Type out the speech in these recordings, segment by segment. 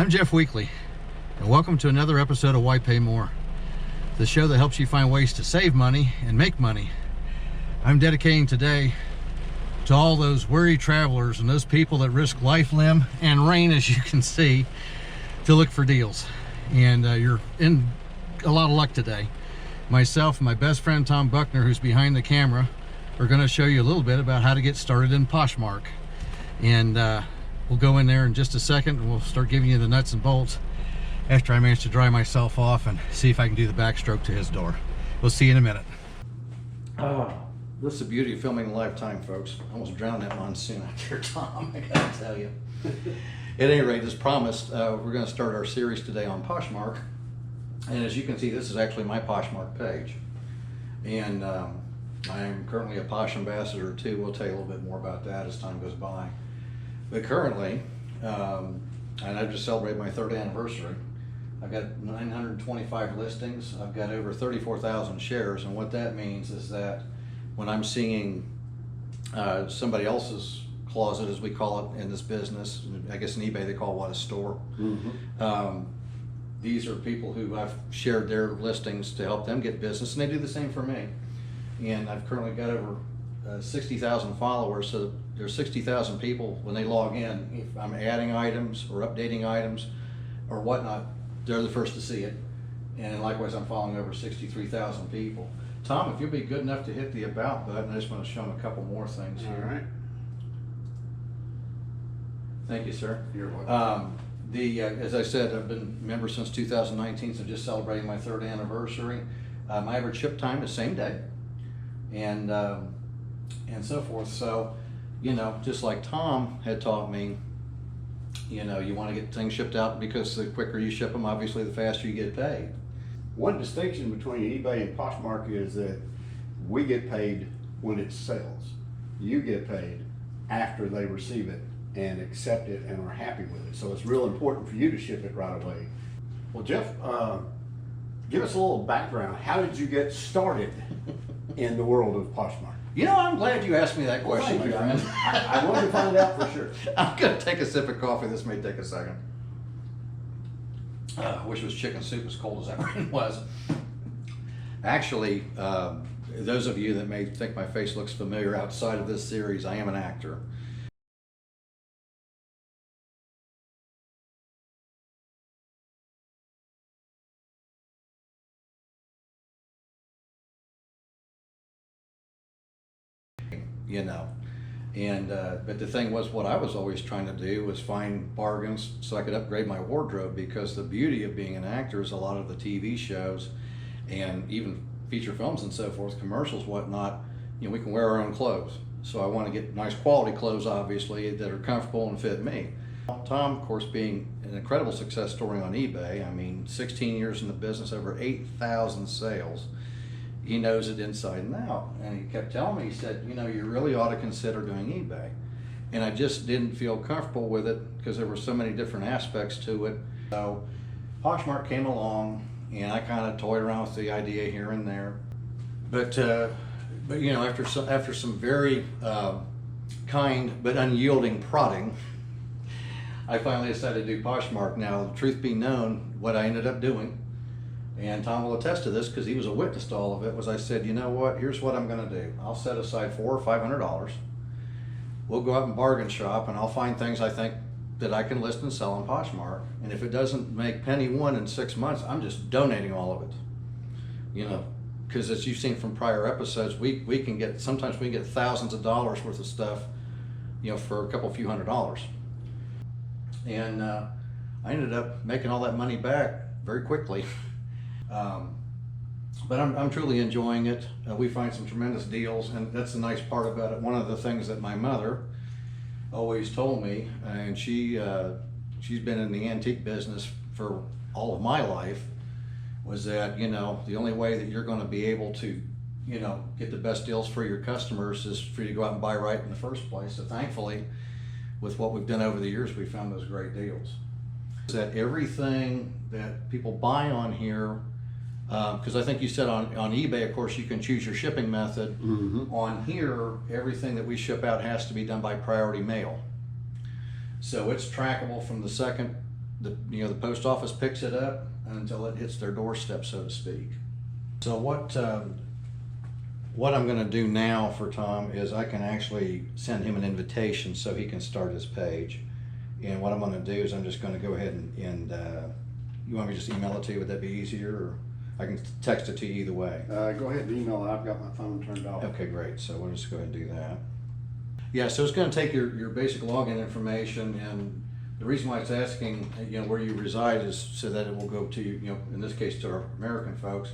I'm Jeff Weekley, and welcome to another episode of Why Pay More, the show that helps you find ways to save money and make money. I'm dedicating today to all those weary travelers and those people that risk life, limb, and rain, as you can see, to look for deals. And you're in a lot of luck today. Myself and my best friend Tom Buckner, who's behind the camera, are going to show you a little bit about how to get started in Poshmark. And we'll go in there in just a second and we'll start giving you the nuts and bolts after I manage to dry myself off and see if I can do the backstroke to his door. We'll see you in a minute. This is the beauty of filming in lifetime, folks. I almost drowned that monsoon out there, Tom, I gotta tell you. At any rate, as promised, we're going to start our series today on Poshmark. And as you can see, this is actually my Poshmark page. And I am currently a Posh ambassador too. We'll tell you a little bit more about that as time goes by. But currently, and I've just celebrated my 3rd anniversary, I've got 925 listings. I've got over 34,000 shares. And what that means is that when I'm seeing somebody else's closet, as we call it in this business, I guess in eBay they call it what, a store. These are people who I've shared their listings to help them get business, and they do the same for me. And I've currently got over 60,000 followers, so there's 60,000 people when they log in. If I'm adding items or updating items or whatnot, they're the first to see it. And likewise, I'm following over 63,000 people. Tom, if you'll be good enough to hit the about button, I just want to show them a couple more things here. All right. Thank you, sir. You're welcome. As I said, I've been a member since 2019, so just celebrating my 3rd anniversary. My average ship time is same day, and so forth. So, you know, just like Tom had taught me, you know, you want to get things shipped out because the quicker you ship them, obviously, the faster you get paid. One distinction between eBay and Poshmark is that we get paid when it sells. You get paid after they receive it and accept it and are happy with it. So it's real important for you to ship it right away. Well, Jeff, give us a little background. How did you get started in the world of Poshmark? You know, I'm glad you asked me that question, my friend. I wanted to find out for sure. I'm going to take a sip of coffee. This may take a second. I wish it was chicken soup as cold as that rain was. Actually, those of you that may think my face looks familiar outside of this series, I am an actor. You know, and but the thing was, what I was always trying to do was find bargains so I could upgrade my wardrobe, because the beauty of being an actor is a lot of the TV shows and even feature films and so forth, commercials, whatnot, you know, we can wear our own clothes. So I want to get nice quality clothes, obviously, that are comfortable and fit me. Tom, of course, being an incredible success story on eBay, I mean, 16 years in the business, over 8,000 sales. He knows it inside and out. And he kept telling me, he said, you know, you really ought to consider doing eBay. And I just didn't feel comfortable with it because there were so many different aspects to it. So Poshmark came along and I kind of toyed around with the idea here and there. But you know, after some very kind but unyielding prodding, I finally decided to do Poshmark. Now, the truth be known, what I ended up doing, and Tom will attest to this because he was a witness to all of it, was I said, you know what, here's what I'm going to do. I'll set aside $400 or $500. We'll go out and bargain shop, and I'll find things I think that I can list and sell on Poshmark. And if it doesn't make penny one in 6 months, I'm just donating all of it. You know, because as you've seen from prior episodes, we can get, sometimes we can get thousands of dollars worth of stuff, you know, for a couple few $100s. And I ended up making all that money back very quickly. But I'm truly enjoying it. We find some tremendous deals, and that's the nice part about it. One of the things that my mother always told me, and she's been in the antique business for all of my life, was that, you know, the only way that you're going to be able to, you know, get the best deals for your customers is for you to go out and buy right in the first place. So thankfully, with what we've done over the years, we found those great deals. That everything that people buy on here, because I think you said on eBay, of course, you can choose your shipping method. On here, everything that we ship out has to be done by priority mail. So it's trackable from the second the post office picks it up until it hits their doorstep, so to speak. So what I'm going to do now for Tom is I can actually send him an invitation so he can start his page. And what I'm going to do is I'm just going to go ahead and you want me to just email it to you? Would that be easier, or I can text it to you either way? Go ahead and email it. I've got my phone turned off. Okay, great. So we'll just go ahead and do that. Yeah, so it's going to take your basic login information, and the reason why it's asking where you reside is so that it will go to in this case to our American folks,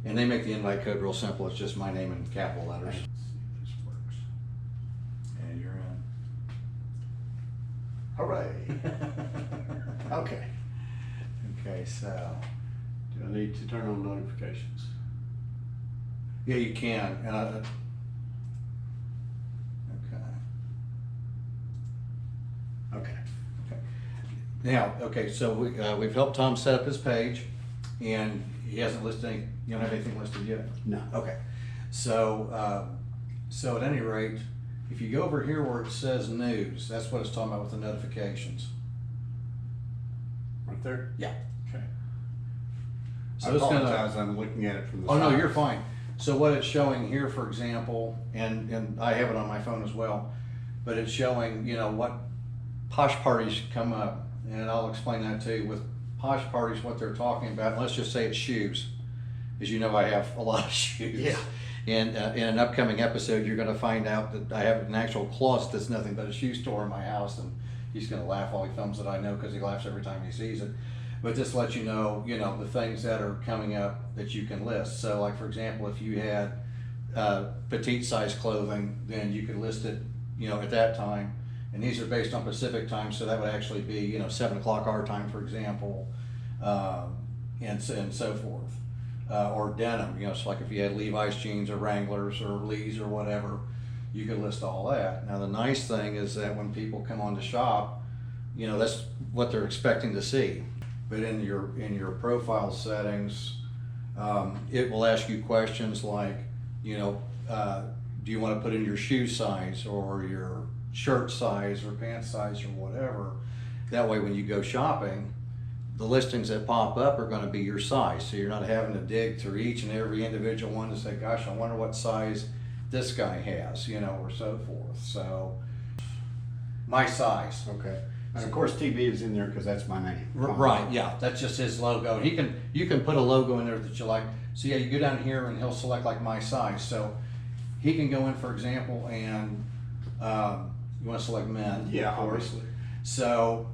and they make the invite code real simple. It's just my name in capital letters. Let's see if this works. And you're in. Hooray! Okay. Okay, so Do I need to turn on notifications? yeah, you can. And Okay. now, so we've helped Tom set up his page, and he hasn't listed any. You don't have anything listed yet? No. Okay. So so at any rate, if you go over here where it says news, that's what it's talking about with the notifications. Right there? Yeah. Okay. So I it's gonna. apologize, I'm looking at it from the Oh no, side. you're fine. So what it's showing here, for example, and I have it on my phone as well, but it's showing what Posh parties come up, and I'll explain that to you. With Posh parties, what they're talking about, let's just say it's shoes. As you know, I have a lot of shoes. Yeah. And in an upcoming episode, you're going to find out that I have an actual closet that's nothing but a shoe store in my house, and he's going to laugh while he films it, I know, because he laughs every time he sees it. But just let you know, the things that are coming up that you can list. So like, for example, if you had petite size clothing, then you could list it, at that time. And these are based on Pacific time, so that would actually be, 7 o'clock our time, for example, and so forth. Or denim, so like if you had Levi's jeans or Wranglers or Lee's or whatever, you could list all that. Now the nice thing is that when people come on to shop, that's what they're expecting to see. But in your profile settings, it will ask you questions like, do you want to put in your shoe size or your shirt size or pant size or whatever? That way when you go shopping, the listings that pop up are going to be your size, so you're not having to dig through each and every individual one to say, gosh, I wonder what size this guy has, or so forth. So my size. Okay. And of course, TB is in there because that's my name. Right, yeah, that's just his logo. You can put a logo in there that you like. So yeah, you go down here and he'll select like my size. So he can go in, for example, and you want to select men. Yeah, of course. obviously. So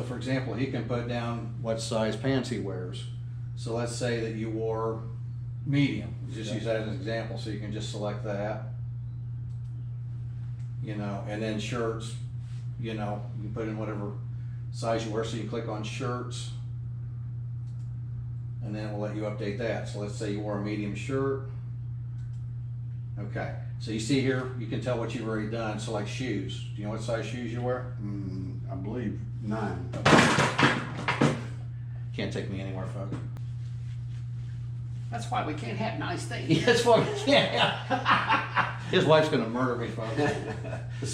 for example, he can put down what size pants he wears. So let's say that you wore medium. Just use that as an example. So you can just select that. And then shirts. You can put in whatever size you wear, so you click on shirts, and then we'll let you update that. So let's say you wore a medium shirt. Okay, so you see here, you can tell what you've already done. So like shoes, do you know what size shoes you wear? I believe 9. Can't take me anywhere, folks. That's why we can't have nice things. That's why we can't. His wife's gonna murder me, folks.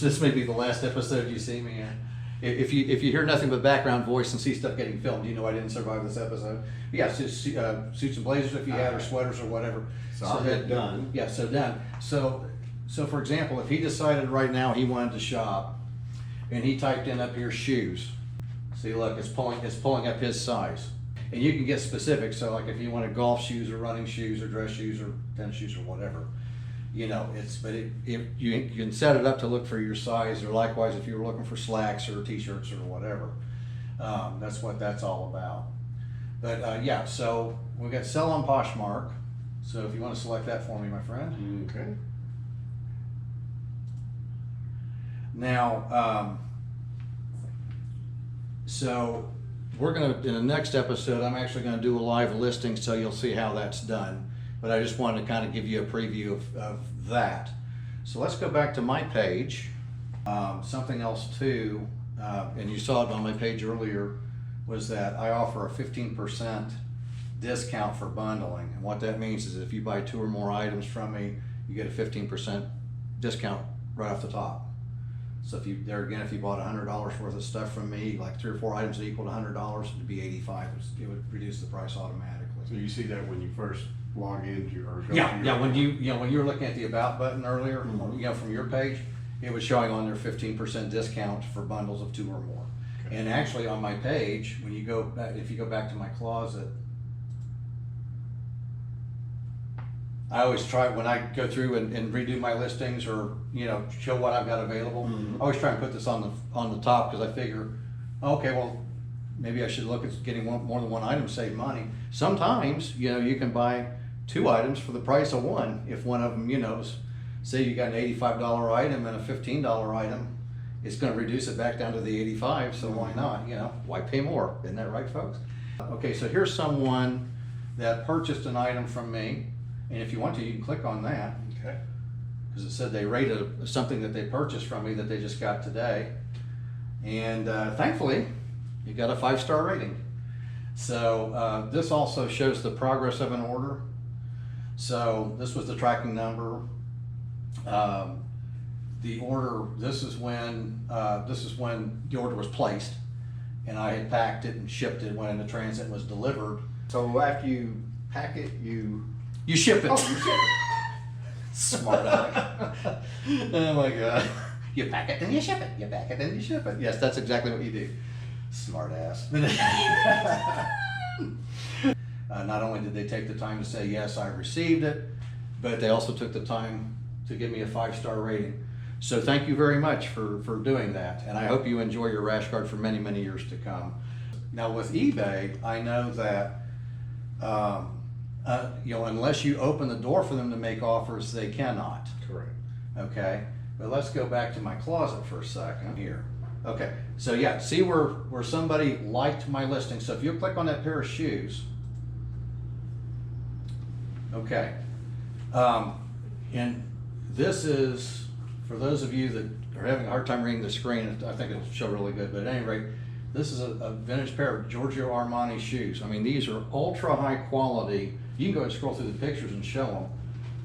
This may be the last episode you see me in. If you hear nothing but background voice and see stuff getting filmed, you know I didn't survive this episode. Yeah, so suits and blazers if you had, or sweaters or whatever. So I'll hit done. Yeah, so done. So for example, if he decided right now he wanted to shop, and he typed in up here shoes. See, look, it's pulling up his size. And you can get specific, so like if you wanted golf shoes or running shoes or dress shoes or tennis shoes or whatever, you can set it up to look for your size, or likewise if you were looking for slacks or t-shirts or whatever. That's what that's all about. But yeah, so we've got sell on Poshmark. So if you want to select that for me, my friend. Okay. Now, so we're gonna, in the next episode, I'm actually gonna do a live listing, so you'll see how that's done. But I just wanted to kind of give you a preview of that. So let's go back to my page. Something else too, and you saw it on my page earlier, was that I offer a 15% discount for bundling. And what that means is if you buy 2 or more items from me, you get a 15% discount right off the top. So if you, there again, if you bought $100 worth of stuff from me, like 3 or 4 items that equal to $100, it'd be 85. It would reduce the price automatically. So you see that when you first log into or go Yeah, to your yeah. When you were looking at the About button earlier, Mm-hmm. from your page, it was showing on there 15% discount for bundles of 2 or more. Okay. And actually on my page, when you go back, if you go back to my closet, I always try, when I go through and redo my listings or, show what I've got available, Mhm. I always try and put this on the top, because I figure, okay, well, maybe I should look at getting more than one item, save money. Sometimes, you can buy 2 items for the price of one. If one of them, say you got an $85 item and a $15 item, it's gonna reduce it back down to the 85, so why not, why pay more? Isn't that right, folks? Okay, so here's someone that purchased an item from me, and if you want to, you can click on that, Okay. because it said they rated something that they purchased from me that they just got today. And thankfully, you got a 5-star rating. So this also shows the progress of an order. So this was the tracking number. The order, this is when the order was placed, and I had packed it and shipped it when into transit and was delivered. So after you pack it, you ship it. Oh, you ship it. Smart aleck. Oh my God. You pack it, then you ship it. You pack it, then you ship it. Yes, that's exactly what you do. Smart ass. Not only did they take the time to say, yes, I received it, but they also took the time to give me a 5-star rating. So thank you very much for doing that. And I hope you enjoy your rash guard for many, many years to come. Now with eBay, I know that, unless you open the door for them to make offers, they cannot. Correct. Okay, but let's go back to my closet for a second here. Okay, so yeah, see where somebody liked my listing. So if you click on that pair of shoes, okay, and this is, for those of you that are having a hard time reading the screen, I think it'll show really good, but at any rate, this is a vintage pair of Giorgio Armani shoes. I mean, these are ultra high quality. You can go and scroll through the pictures and show them.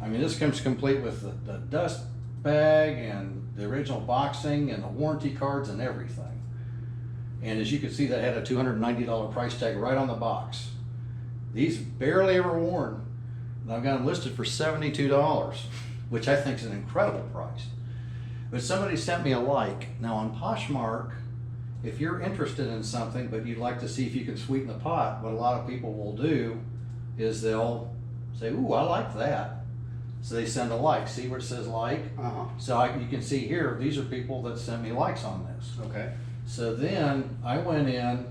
I mean, this comes complete with the dust bag and the original boxing and the warranty cards and everything. And as you can see, that had a $290 price tag right on the box. These barely ever worn, and I've got them listed for $72, which I think is an incredible price. But somebody sent me a like. Now on Poshmark, if you're interested in something but you'd like to see if you can sweeten the pot, what a lot of people will do is they'll say, ooh, I like that. So they send a like. See where it says like? Uh-huh. So you can see here, these are people that sent me likes on this. Okay. So then I went in,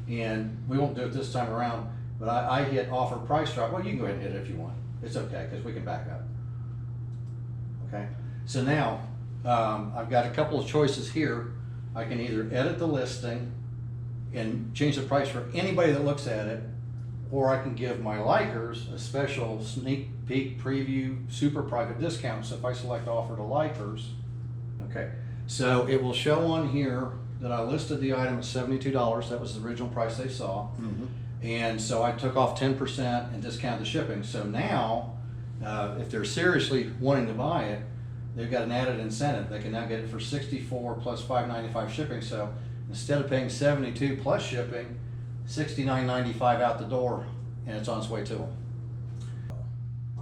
and we won't do it this time around, but I hit offer price drop. Well, you can go ahead and hit it if you want. It's okay, because we can back up. Okay. So now I've got a couple of choices here. I can either edit the listing and change the price for anybody that looks at it, or I can give my likers a special sneak peek preview super private discount. So if I select offer to likers, okay, so it will show on here that I listed the item at $72. That was the original price they saw. Mm-hmm. And so I took off 10% and discounted the shipping. So now, if they're seriously wanting to buy it, they've got an added incentive. They can now get it for $64 plus $5.95 shipping. So instead of paying $72 plus shipping, $69.95 out the door, and it's on its way to them.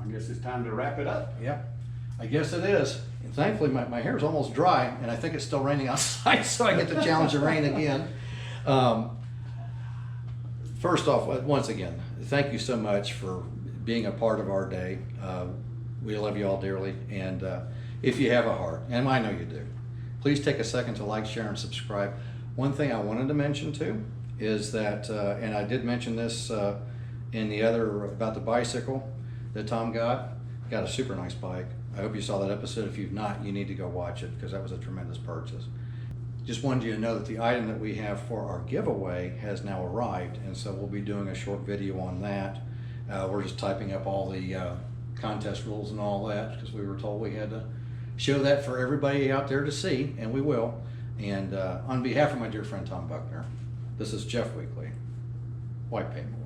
I guess it's time to wrap it up. Yep, I guess it is. And thankfully, my hair is almost dry, and I think it's still raining outside, so I get to challenge the rain again. First off, once again, thank you so much for being a part of our day. We love you all dearly, and if you have a heart, and I know you do, please take a second to like, share, and subscribe. One thing I wanted to mention too is that, and I did mention this in the other about the bicycle that Tom got a super nice bike. I hope you saw that episode. If you've not, you need to go watch it because that was a tremendous purchase. Just wanted you to know that the item that we have for our giveaway has now arrived, and so we'll be doing a short video on that. We're just typing up all the contest rules and all that because we were told we had to show that for everybody out there to see, and we will. And on behalf of my dear friend Tom Buckner, this is Jeff Weekley. Why pay more?